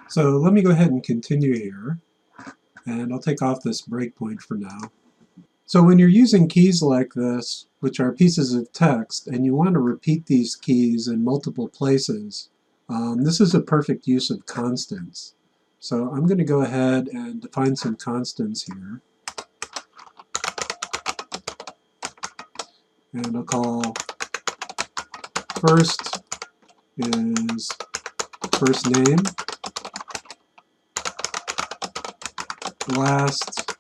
So let me go ahead and continue here, and I'll take off this breakpoint for now. So when you're using keys like this, which are pieces of text, and you want to repeat these keys in multiple places, this is a perfect use of constants. So I'm going to go ahead and define some constants here. And I'll call first is first name, last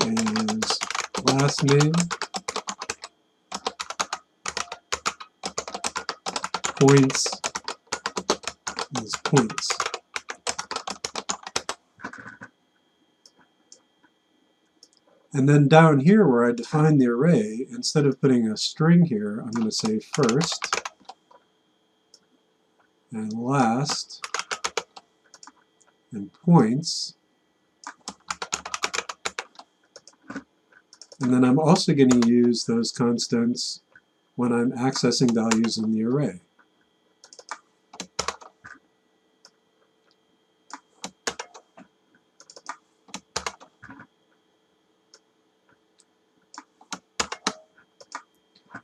is last name, points is points. And then down here where I define the array, instead of putting a string here, I'm going to say first and last and points. And then I'm also going to use those constants when I'm accessing values in the array.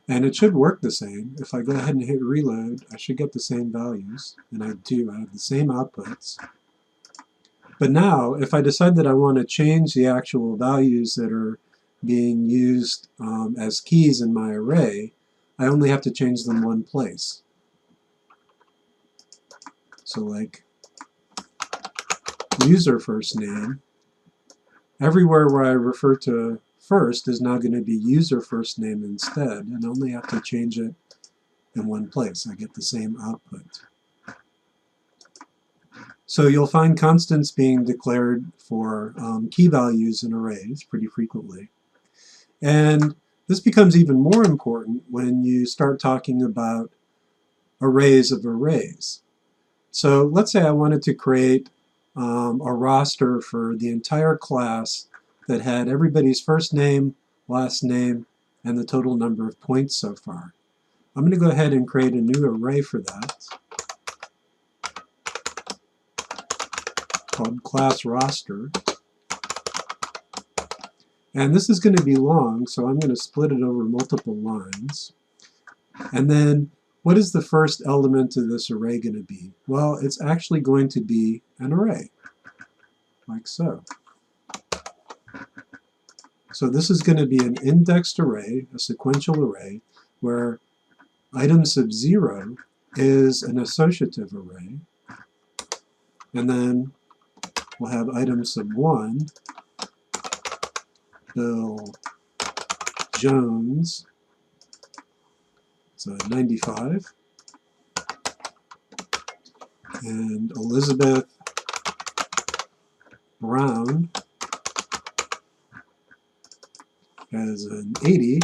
And it should work the same. If I go ahead and hit reload, I should get the same values. And I do. I have the same outputs. But now, if I decide that I want to change the actual values that are being used as keys in my array, I only have to change them one place. So like user first name, everywhere where I refer to first is now going to be user first name instead, and I only have to change it in one place. I get the same output. So you'll find constants being declared for key values in arrays pretty frequently. And this becomes even more important when you start talking about arrays of arrays. So let's say I wanted to create a roster for the entire class that had everybody's first name, last name, and the total number of points so far. I'm going to go ahead and create a new array for that called class roster. And this is going to be long, so I'm going to split it over multiple lines. And then what is the first element of this array going to be? Well, it's actually going to be an array, like so. So this is going to be an indexed array, a sequential array, where item sub 0 is an associative array. And then we'll have item sub 1, Bill Jones, so 95, and Elizabeth Brown as an 80,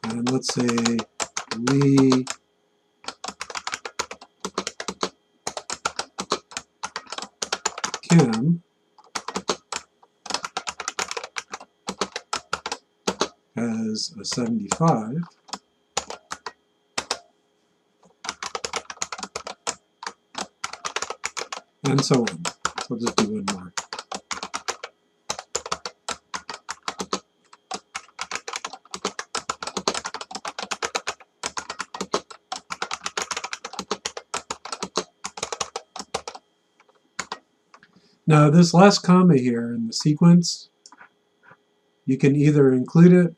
and let's say Lee Kim as a 75, and so on. I'll just do one more. Now this last comma here in the sequence, you can either include it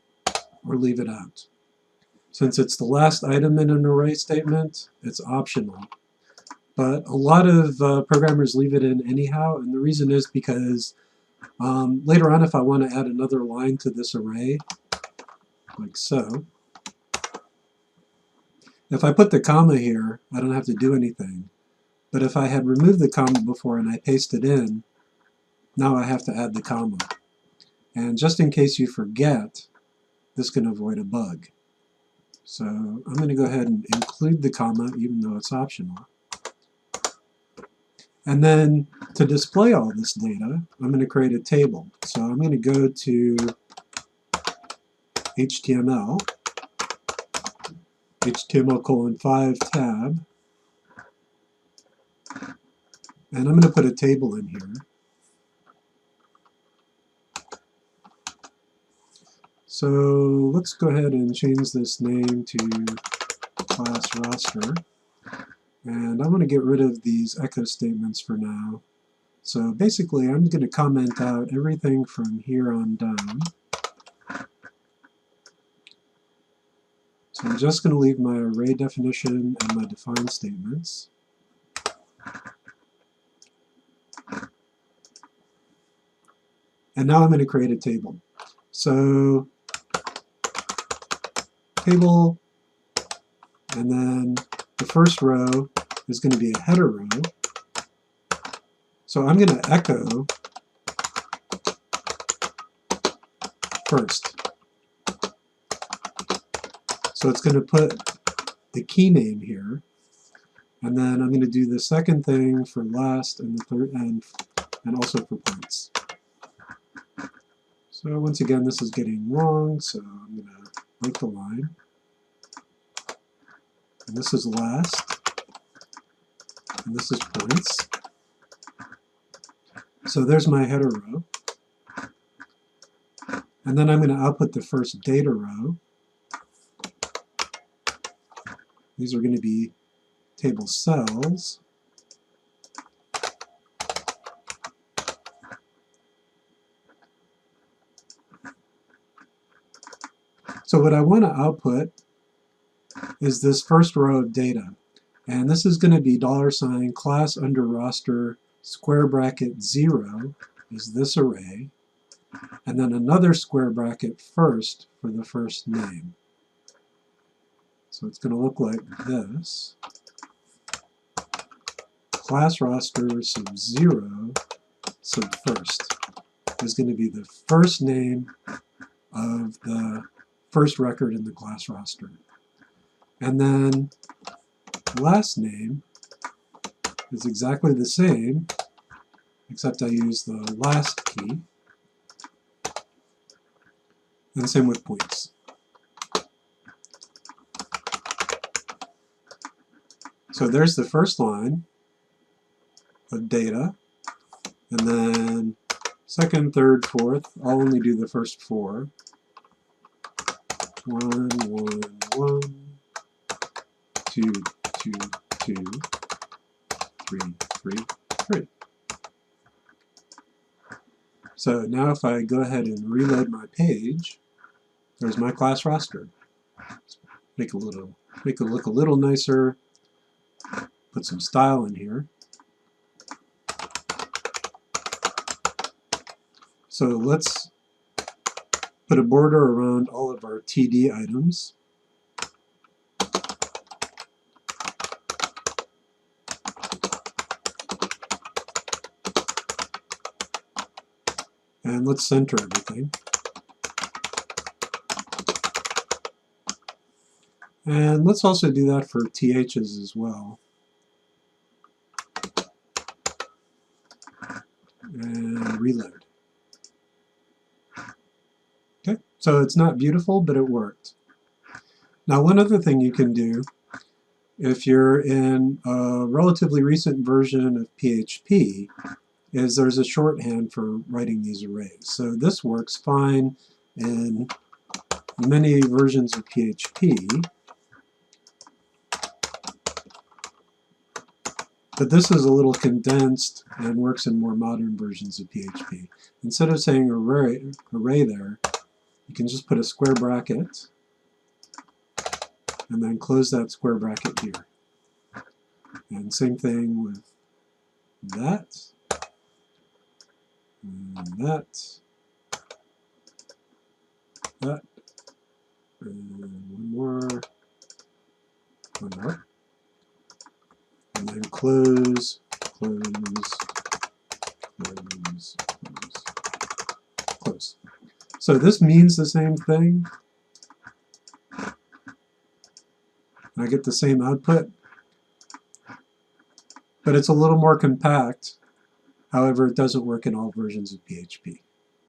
or leave it out. Since it's the last item in an array statement, it's optional. But a lot of programmers leave it in anyhow, and the reason is because later on if I want to add another line to this array, like so, if I put the comma here, I don't have to do anything. But if I had removed the comma before and I paste it in, now I have to add the comma. And just in case you forget, this can avoid a bug. So I'm going to go ahead and include the comma even though it's optional. And then to display all this data, I'm going to create a table. So I'm going to go to HTML, HTML:5 tab, and I'm going to put a table in here. So let's go ahead and change this name to class roster. And I'm going to get rid of these echo statements for now. So basically, I'm going to comment out everything from here on down. So I'm just going to leave my array definition and my define statements. And now I'm going to create a table. So table, and then the first row is going to be a header row. So I'm going to echo first. So it's going to put the key name here, and then I'm going to do the second thing for last and the third, and also for points. So once again, this is getting long, so I'm going to break the line. And this is last, and this is points. So there's my header row. And then I'm going to output the first data row. These are going to be table cells. So what I want to output is this first row of data. And this is going to be $class under roster square bracket 0 is this array, and then another square bracket first for the first name. So it's going to look like this. Class roster sub 0 sub first is going to be the first name of the first record in the class roster. And then last name is exactly the same, except I use the last key. And same with points. So there's the first line of data, and then second, third, fourth, I'll only do the first 4. 1, 1, 1, 2, 2, 2, 3, 3, 3. So now if I go ahead and reload my page, there's my class roster. Make it look a little nicer. Put some style in here. So let's put a border around all of our TD items. And let's center everything. And let's also do that for THs as well. And reload. Okay, so it's not beautiful, but it worked. Now one other thing you can do, if you're in a relatively recent version of PHP, is there's a shorthand for writing these arrays. So this works fine in many versions of PHP, but this is a little condensed and works in more modern versions of PHP. Instead of saying array there, you can just put a square bracket and then close that square bracket here. And same thing with that, and that, and one more, and then close, close, close, close, close. So this means the same thing. I get the same output, but it's a little more compact. However, it doesn't work in all versions of PHP.